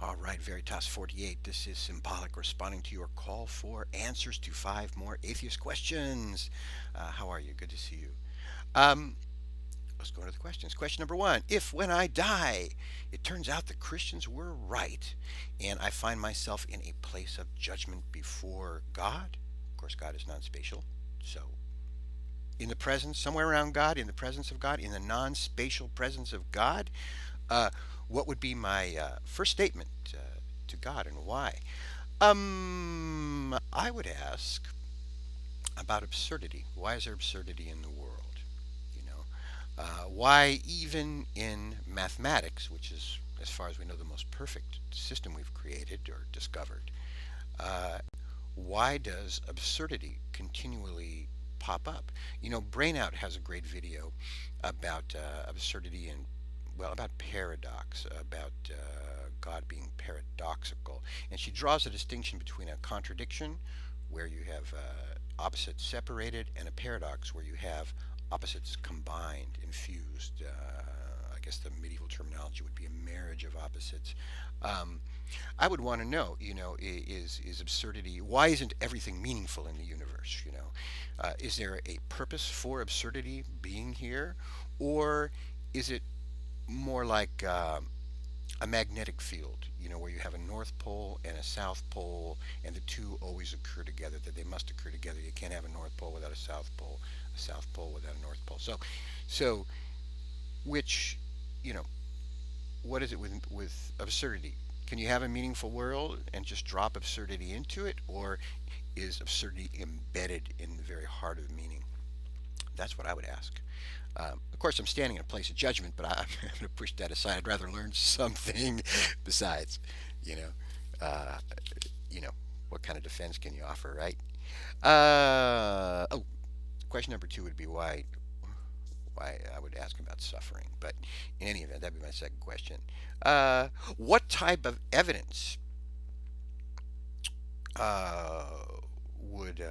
All right, Veritas48, this is Symbolic responding to your call for answers to five more atheist questions. How are you? Good to see you. Um, let's go into the questions. Question number one: if when I die, it turns out the Christians were right, and I find myself in a place of judgment before God, of course, God is non spatial, so in the presence, somewhere around God, in the presence of God, in the non spatial presence of God, uh, what would be my first statement to God and why? I would ask about absurdity. Why is there absurdity in the world? You know, why even in mathematics, which is, as far as we know, the most perfect system we've created or discovered, uh, why does absurdity continually pop up? You know, Brainout has a great video about absurdity and, well, about paradox, about God being paradoxical. And she draws a distinction between a contradiction, where you have opposites separated, and a paradox, where you have opposites combined, infused. I guess the medieval terminology would be a marriage of opposites. Um, I would want to know, is absurdity? Why isn't everything meaningful in the universe? Is there a purpose for absurdity being here, or is it more like a magnetic field? Where you have a north pole and a south pole, and the two always occur together. That they must occur together. You can't have a north pole without a south pole without a north pole. So which, you know, what is it with absurdity? Can you have a meaningful world and just drop absurdity into it, or is absurdity embedded in the very heart of meaning? That's what I would ask. Of course, I'm standing in a place of judgment, but I'm going to push that aside. I'd rather learn something besides, you know, uh, you know, what kind of defense can you offer, right? Oh, question number two would be why I would ask about suffering. But in any event, that'd be my second question. What type of evidence uh, would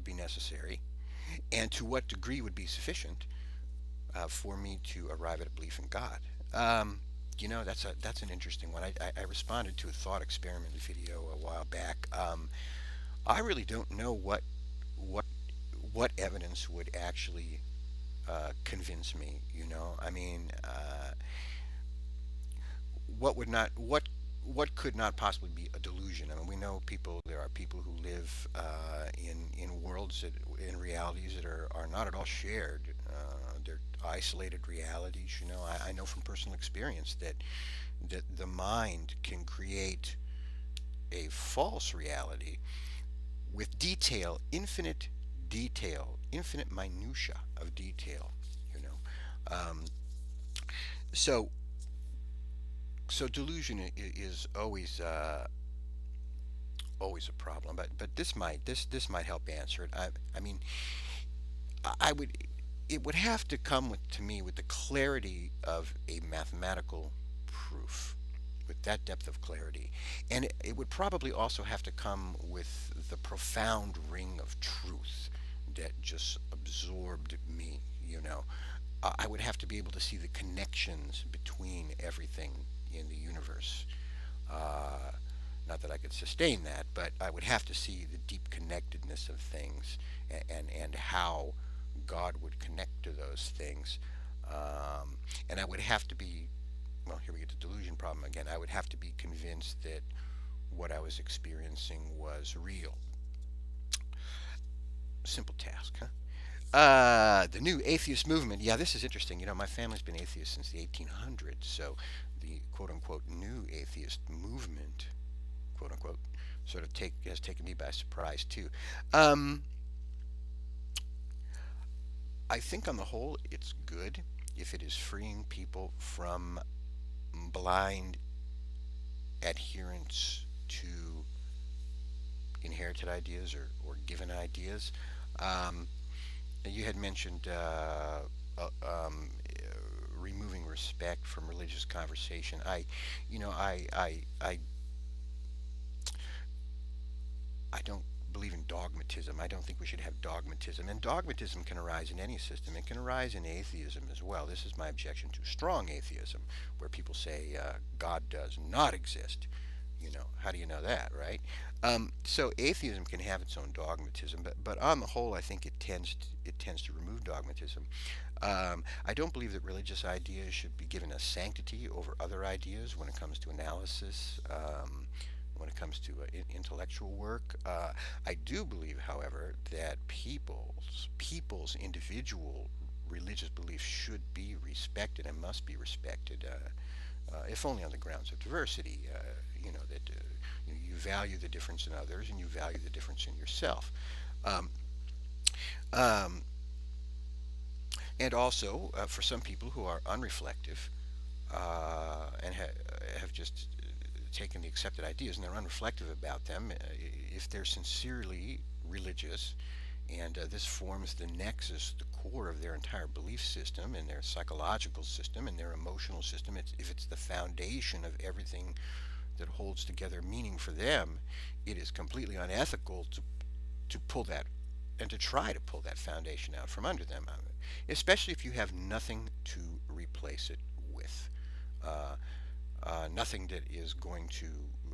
be necessary, and to what degree would be sufficient for me to arrive at a belief in God? That's an interesting one. I responded to a thought experiment video a while back. I really don't know what what evidence would actually convince me. I mean, what could not possibly be a delusion? I mean, we know people. There are people who live in worlds that, in realities that are not at all shared. They're isolated realities. I know from personal experience that the mind can create a false reality with infinite minutia of detail. You know, um, so so delusion is always a problem, but this might help answer it. I mean, I would it would have to come to me with the clarity of a mathematical proof, with that depth of clarity, and it would probably also have to come with the profound ring of truth that just absorbed me. I would have to be able to see the connections between everything in the universe. Uh, Not that I could sustain that, but I would have to see the deep connectedness of things, and how God would connect to those things. And I would have to be, well, here we get the delusion problem again. I would have to be convinced that what I was experiencing was real. Simple task, huh? The new atheist movement. Yeah, this is interesting. My family's been atheist since the 1800s, so the quote unquote new atheist movement, quote unquote, sort of has taken me by surprise too. Um, I think on the whole, it's good if it is freeing people from blind adherence to inherited ideas or given ideas. Um, you had mentioned removing respect from religious conversation. I don't believe in dogmatism. I don't think we should have dogmatism. And dogmatism can arise in any system. It can arise in atheism as well. This is my objection to strong atheism, where people say God does not exist. How do you know that, right? So atheism can have its own dogmatism, but on the whole, I think it tends to remove dogmatism. I don't believe that religious ideas should be given a sanctity over other ideas when it comes to analysis, when it comes to intellectual work. I do believe, however, that people's individual religious beliefs should be respected and must be respected, if only on the grounds of diversity. That you value the difference in others and you value the difference in yourself. Um, um, and also, for some people who are unreflective and have just taken the accepted ideas and they're unreflective about them, if they're sincerely religious and this forms the nexus, the core of their entire belief system and their psychological system and their emotional system, if it's the foundation of everything that holds together meaning for them, it is completely unethical to pull that and to try to pull that foundation out from under them, especially if you have nothing to replace it with. Nothing that is going to,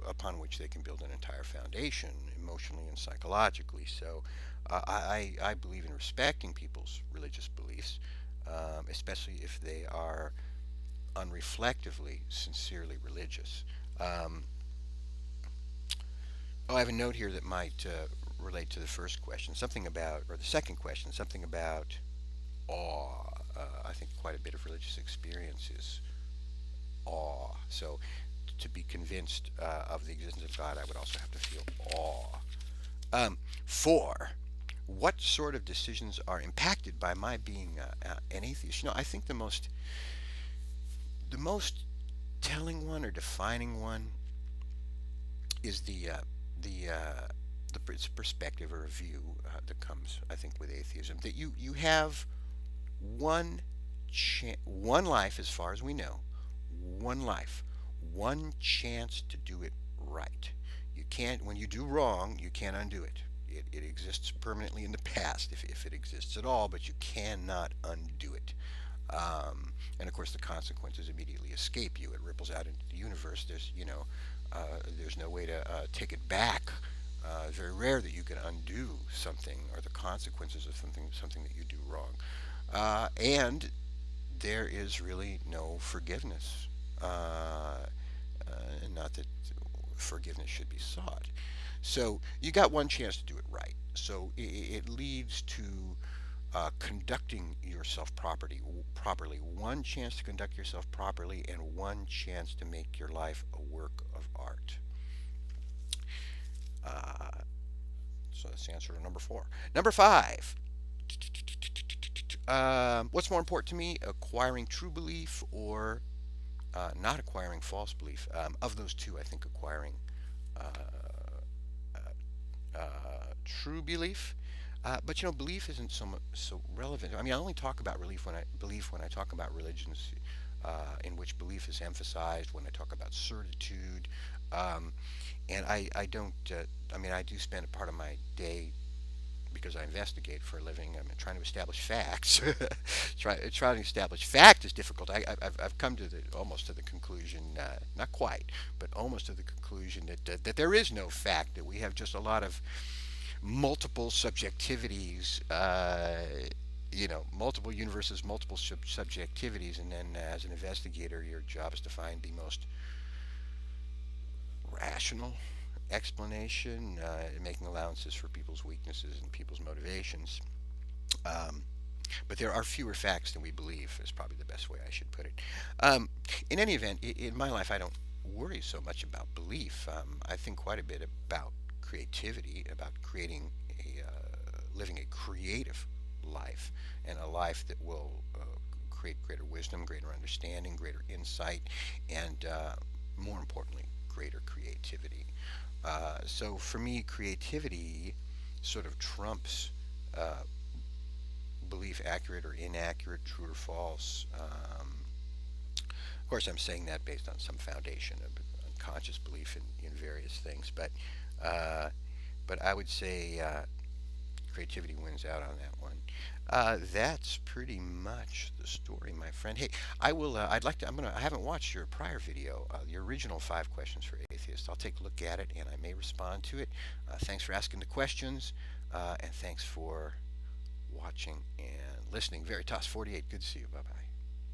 upon which they can build an entire foundation emotionally and psychologically. So I believe in respecting people's religious beliefs, especially if they are unreflectively, sincerely religious. Um, I have a note here that might relate to the first question, something about, or the second question, something about awe. I think quite a bit of religious experience is awe. So to be convinced of the existence of God, I would also have to feel awe. Four, what sort of decisions are impacted by my being an atheist? I think the most telling one or defining one is the perspective or a view that comes, I think, with atheism, that you have one one life, as far as we know, one life, one chance to do it right. You can't, when you do wrong, you can't undo it. It exists permanently in the past, if it exists at all, but you cannot undo it. And of course, the consequences immediately escape you. It ripples out into the universe. There's no way to take it back. Very rare that you can undo something or the consequences of something that you do wrong. And there is really no forgiveness. And not that forgiveness should be sought. So you got one chance to do it right. So it leads to conducting yourself properly. One chance to conduct yourself properly, and one chance to make your life a work of art. Uh, so that's answer to number four. Number five. What's more important to me, acquiring true belief or not acquiring false belief? Of those two, I think acquiring uh, true belief. But belief isn't so relevant. I mean, I only talk about belief when I talk about religions in which belief is emphasized. When I talk about certitude, and I don't. I mean, I do spend a part of my day, because I investigate for a living. I'm trying to establish facts. Trying to establish fact is difficult. I've come to almost to the conclusion, not quite, but almost to the conclusion that there is no fact. That we have just a lot of multiple subjectivities. Multiple universes, multiple subjectivities, and then as an investigator, your job is to find the most rational explanation, making allowances for people's weaknesses and people's motivations. Um, but there are fewer facts than we believe, is probably the best way I should put it. Um, in any event, in my life, I don't worry so much about belief. I think quite a bit about creativity, about living a creative life, and a life that will create greater wisdom, greater understanding, greater insight, and more importantly, greater creativity. So for me, creativity sort of trumps uh, belief, accurate or inaccurate, true or false. Of course, I'm saying that based on some foundation of unconscious belief in various things, but uh, But I would say creativity wins out on that one. That's pretty much the story, my friend. Hey, I will. I'd like to. I'm gonna. I haven't watched your prior video, your original 5 questions for atheists. I'll take a look at it, and I may respond to it. Thanks for asking the questions, and thanks for watching and listening. Veritas48. Good to see you. Bye bye.